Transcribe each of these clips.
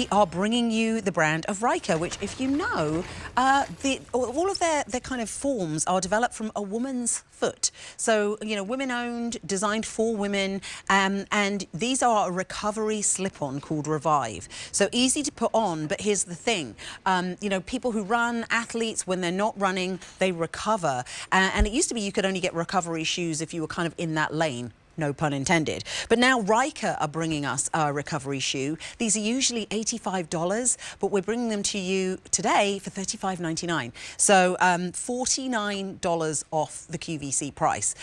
we are bringing you the brand of Ryka, which, if you know, all of their kind of forms are developed from a woman's foot. So, you know, women-owned, designed for women, and these are a recovery slip-on called Revive. So easy to put on, but here's the thing. You know, people who run, athletes, when they're not running, they recover. And it used to be you could only get recovery shoes if you were kind of in that lane. No pun intended. But now Ryka are bringing us a recovery shoe. These are usually $85, but we're bringing them to you today for $35.99. So $49 off the QVC price.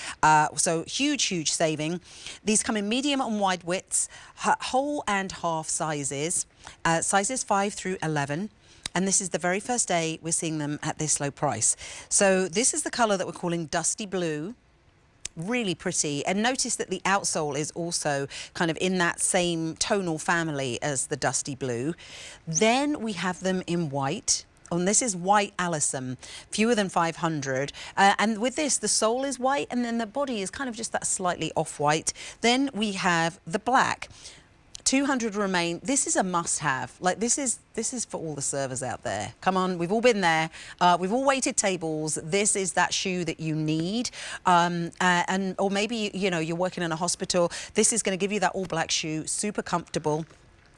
So huge saving. These come in medium and wide widths, whole and half sizes, sizes 5 through 11. And this is the very first day we're seeing them at this low price. So this is the color that we're calling Dusty Blue. Really pretty, and notice that the outsole is also kind of in that same tonal family as the Dusty Blue. Then we have them in white. And this is white Allison, fewer than 500. And with this, the sole is white, and then the body is kind of just that slightly off-white. Then we have the black. 200 remain. This is a must-have. Like, this is for all the servers out there. Come on, we've all been there. We've all waited tables. This is that shoe that you need. Or maybe, you know, you're working in a hospital. This is going to give you that all-black shoe, super comfortable.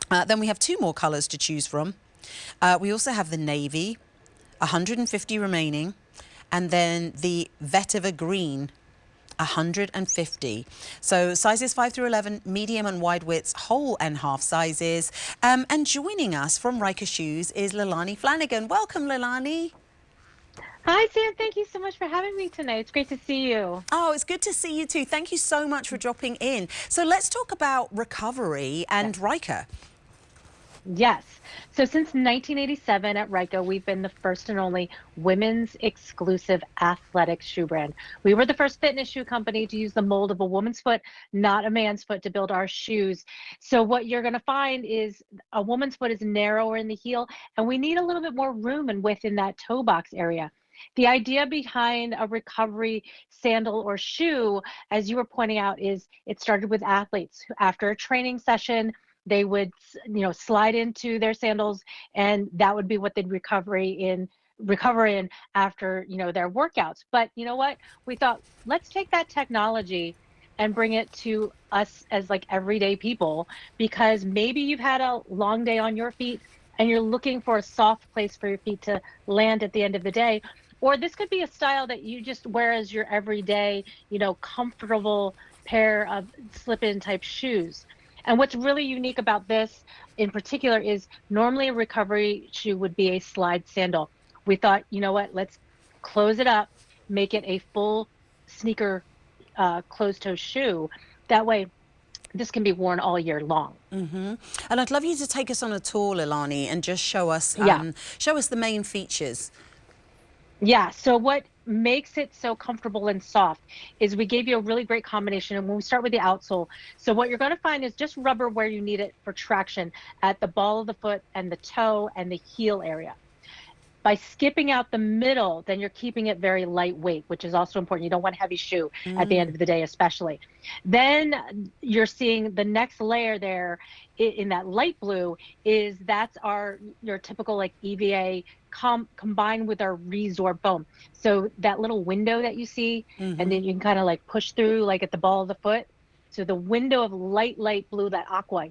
Then we have 2 more colors to choose from. We also have the navy, 150 remaining, and then the vetiver green, 150. So sizes 5 through 11, medium and wide widths, whole and half sizes. And joining us from Ryka Shoes is Leilani Flanagan. Welcome, Leilani. Hi, Sam. Thank you so much for having me tonight. It's great to see you. Oh, it's good to see you too. Thank you so much for dropping in. So let's talk about recovery and Ryka. Yes. So since 1987 at Ryka, we've been the first and only women's exclusive athletic shoe brand. We were the first fitness shoe company to use the mold of a woman's foot, not a man's foot, to build our shoes. So what you're going to find is a woman's foot is narrower in the heel, and we need a little bit more room and width in that toe box area. The idea behind a recovery sandal or shoe, as you were pointing out, is it started with athletes who, after a training session, they would, you know, slide into their sandals, and that would be what they'd recover in after, you know, their workouts. But you know what? We thought, let's take that technology and bring it to us as like everyday people, because maybe you've had a long day on your feet and you're looking for a soft place for your feet to land at the end of the day. Or this could be a style that you just wear as your everyday, you know, comfortable pair of slip-in type shoes. And what's really unique about this in particular is normally a recovery shoe would be a slide sandal. We thought, you know what, let's close it up, make it a full sneaker closed-toe shoe. That way, this can be worn all year long. And I'd love you to take us on a tour, Leilani, and just show us the main features. Yeah, so what makes it so comfortable and soft is we gave you a really great combination. And when we start with the outsole, so what you're going to find is just rubber where you need it for traction at the ball of the foot and the toe and the heel area. By skipping out the middle, then you're keeping it very lightweight, which is also important. You don't want a heavy shoe at the end of the day, especially. Then you're seeing the next layer there in that light blue that's your typical like EVA combined with our resorb foam. So that little window that you see, and then you can kind of like push through like at the ball of the foot. So the window of light blue, that aqua,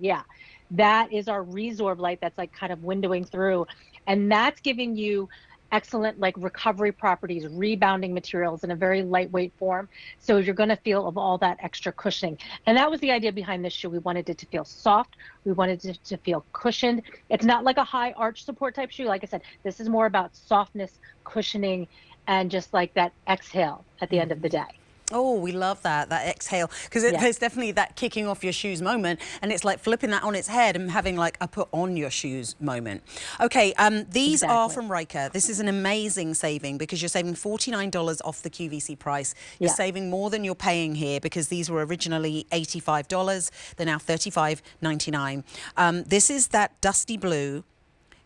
that is our resorb light that's like kind of windowing through. And that's giving you excellent like recovery properties, rebounding materials in a very lightweight form. So you're going to feel of all that extra cushioning. And that was the idea behind this shoe. We wanted it to feel soft. We wanted it to feel cushioned. It's not like a high arch support type shoe. Like I said, this is more about softness, cushioning, and just like that exhale at the end of the day. Oh, we love that exhale, because there's definitely that kicking off your shoes moment, and it's like flipping that on its head and having like a put on your shoes moment. Okay, these are from Ryka. This is an amazing saving because you're saving $49 off the QVC price. You're saving more than you're paying here because these were originally $85. They're now $35.99. This is that dusty blue,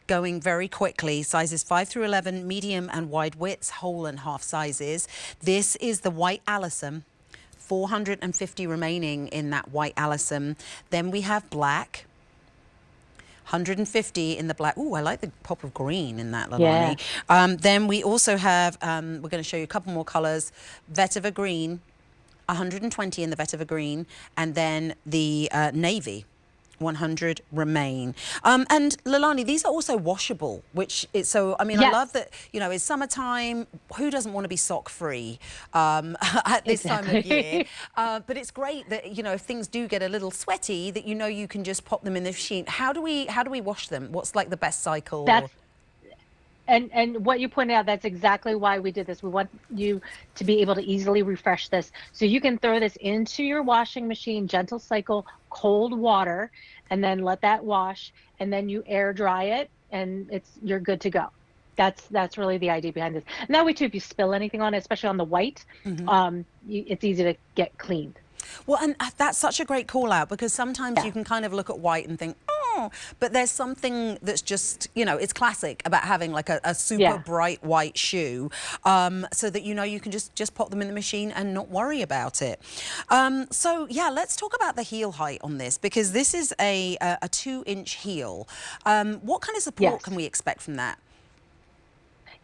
going very quickly, sizes 5 through 11, medium and wide widths, whole and half sizes. This is the white Allison, 450 remaining in that white Allison. Then we have black, 150 in the black. Ooh, I like the pop of green in that, Yeah. Lalani. Then we also have, we're going to show you a couple more colors. Vetiver green, 120 in the vetiver green, and then the navy. 100 remain. And Lalani, these are also washable, which is so, I mean, I Yes. love that, you know, it's summertime. Who doesn't want to be sock free at this time of year? But it's great that, you know, if things do get a little sweaty, that, you know, you can just pop them in the machine. How do we wash them? What's like the best cycle? That's and what you pointed out, that's exactly why we did this. We want you to be able to easily refresh this. So you can throw this into your washing machine, gentle cycle, cold water, and then let that wash, and then you air dry it, and you're good to go. That's really the idea behind this. And that way too, if you spill anything on it, especially on the white, it's easy to get cleaned. Well, and that's such a great call out, because sometimes you can kind of look at white and think, oh, but there's something that's just, you know, it's classic about having like a super bright white shoe, so that, you know, you can just pop them in the machine and not worry about it. So yeah, let's talk about the heel height on this, because this is a 2-inch heel. What kind of support can we expect from that?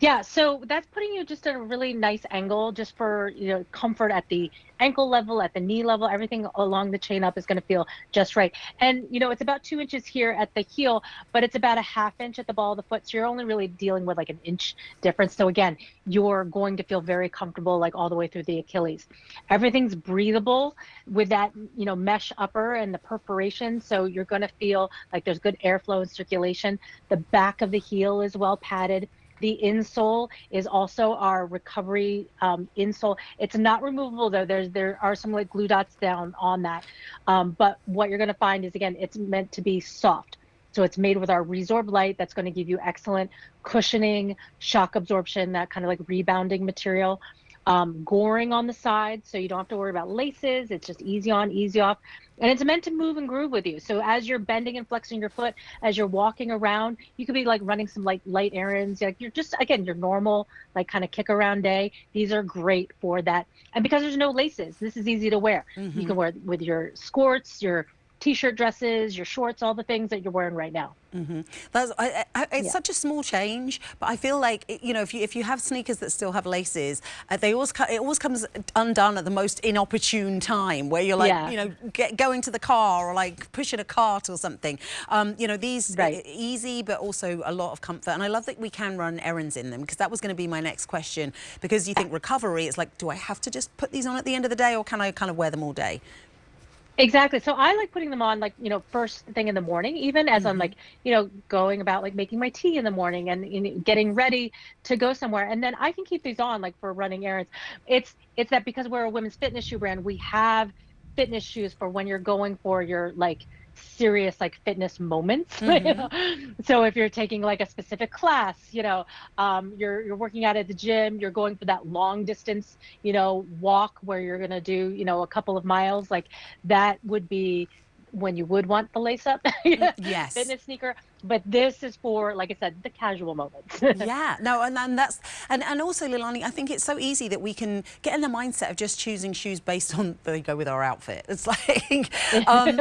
Yeah, so that's putting you just at a really nice angle, just for, you know, comfort at the ankle level, at the knee level. Everything along the chain up is going to feel just right. And, you know, it's about 2 inches here at the heel, but it's about a 1/2 inch at the ball of the foot. So you're only really dealing with like an inch difference. So again, you're going to feel very comfortable like all the way through the Achilles. Everything's breathable with that, you know, mesh upper and the perforation. So you're going to feel like there's good airflow and circulation. The back of the heel is well padded. The insole is also our recovery insole. It's not removable though. There are some like glue dots down on that. But what you're going to find is, again, it's meant to be soft. So it's made with our Resorb light that's going to give you excellent cushioning, shock absorption, that kind of like rebounding material. Goring on the side, so you don't have to worry about laces. It's just easy on, easy off. And it's meant to move and groove with you. So as you're bending and flexing your foot, as you're walking around, you could be like running some like light errands. Like you're just, again, your normal, like kind of kick around day. These are great for that. And because there's no laces, this is easy to wear. You can wear it with your skirts, your t-shirt dresses, your shorts, all the things that you're wearing right now. It's such a small change, but I feel like, you know, if you have sneakers that still have laces, it always comes undone at the most inopportune time, where you're like, you know, going to the car or like pushing a cart or something. You know, these easy, but also a lot of comfort. And I love that we can run errands in them, because that was going to be my next question. Because you think recovery, it's like, do I have to just put these on at the end of the day, or can I kind of wear them all day? Exactly. So I like putting them on, like, you know, first thing in the morning, even as I'm like, you know, going about like making my tea in the morning and, you know, getting ready to go somewhere. And then I can keep these on like for running errands. It's that because we're a women's fitness shoe brand, we have fitness shoes for when you're going for your like serious like fitness moments. You know? So if you're taking like a specific class, you know, you're working out at the gym, you're going for that long distance, you know, walk where you're gonna do, you know, a couple of miles, like that would be when you would want the lace up fitness sneaker. But this is for, like I said, the casual moments. Yeah, no, and that's and also, Lilani, I think it's so easy that we can get in the mindset of just choosing shoes based on they go with our outfit. It's like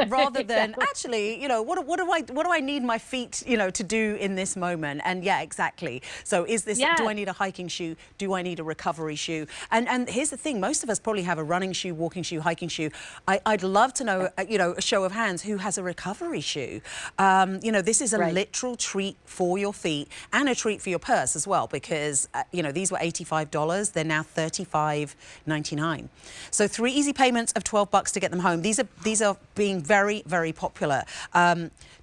rather than actually, you know, what do I need my feet, you know, to do in this moment? And yeah, exactly. So is this, do I need a hiking shoe? Do I need a recovery shoe? And here's the thing, most of us probably have a running shoe, walking shoe, hiking shoe. I'd love to know, you know, a show of hands, who has a recovery shoe? You know, this is a literal treat for your feet and a treat for your purse as well, because you know, these were $85, they're now $35.99. So 3 easy payments of $12 to get them home. These are being very, very popular.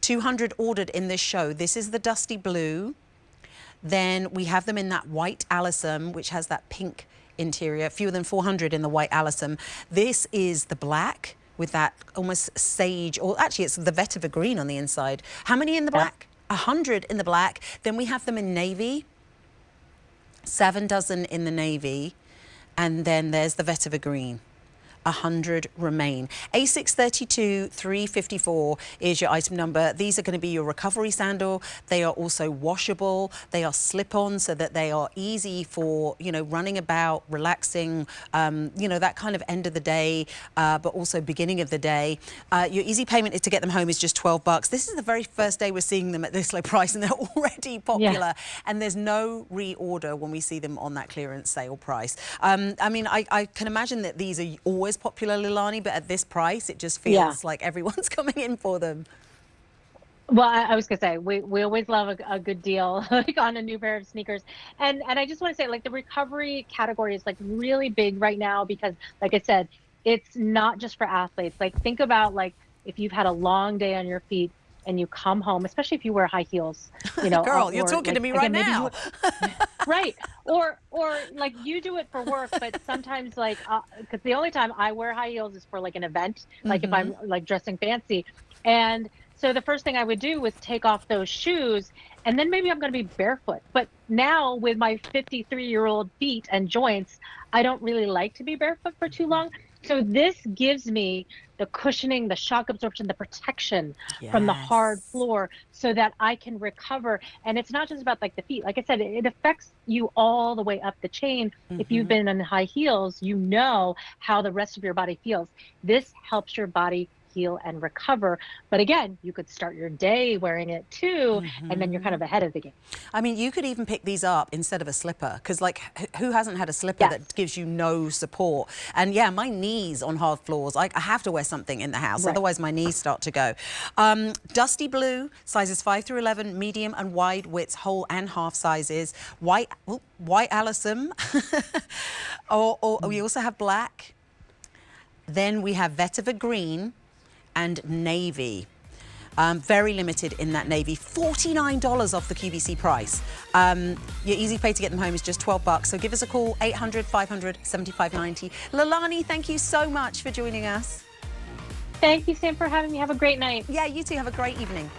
200 ordered in this show. This is the dusty blue. Then we have them in that white Alyssum, which has that pink interior. Fewer than 400 in the white Alyssum. This is the black with that almost sage, or actually it's the vetiver green on the inside. How many in the black? 100 in the black. Then we have them in navy, 7 dozen in the navy, and then there's the vetiver green. 100 remain. A632 354 is your item number. These are going to be your recovery sandal. They are also washable. They are slip-on so that they are easy for, you know, running about, relaxing, you know, that kind of end of the day, but also beginning of the day. Your easy payment is to get them home is just $12. This is the very first day we're seeing them at this low price, and they're already popular. And there's no reorder when we see them on that clearance sale price. I mean, I can imagine that these are always popular, Lilani, but at this price, it just feels like everyone's coming in for them. Well, I was gonna say we always love a good deal like on a new pair of sneakers, and I just want to say like the recovery category is like really big right now because, like I said, it's not just for athletes. Like think about like if you've had a long day on your feet and you come home, especially if you wear high heels, you know. Girl, you're talking like, to me right again, now. Right. Or like you do it for work, but sometimes like, because the only time I wear high heels is for like an event, like if I'm like dressing fancy. And so the first thing I would do was take off those shoes, and then maybe I'm going to be barefoot. But now with my 53-year-old feet and joints, I don't really like to be barefoot for too long. So this gives me the cushioning, the shock absorption, the protection from the hard floor so that I can recover. And it's not just about like the feet. Like I said, it affects you all the way up the chain. If you've been in high heels, you know how the rest of your body feels. This helps your body heal and recover. But again, you could start your day wearing it too, and then you're kind of ahead of the game. I mean, you could even pick these up instead of a slipper, because like who hasn't had a slipper that gives you no support? And yeah, my knees on hard floors, I have to wear something in the house, otherwise my knees start to go. Dusty blue, sizes 5 through 11, medium and wide widths, whole and half sizes. White Allison, or we also have black. Then we have vetiver green and navy. Very limited in that navy. $49 off the QVC price. Your easy pay to get them home is just $12. So give us a call, 800-500-7590. Lilani, thank you so much for joining us. Thank you, Sam, for having me. Have a great night. Yeah, you too. Have a great evening.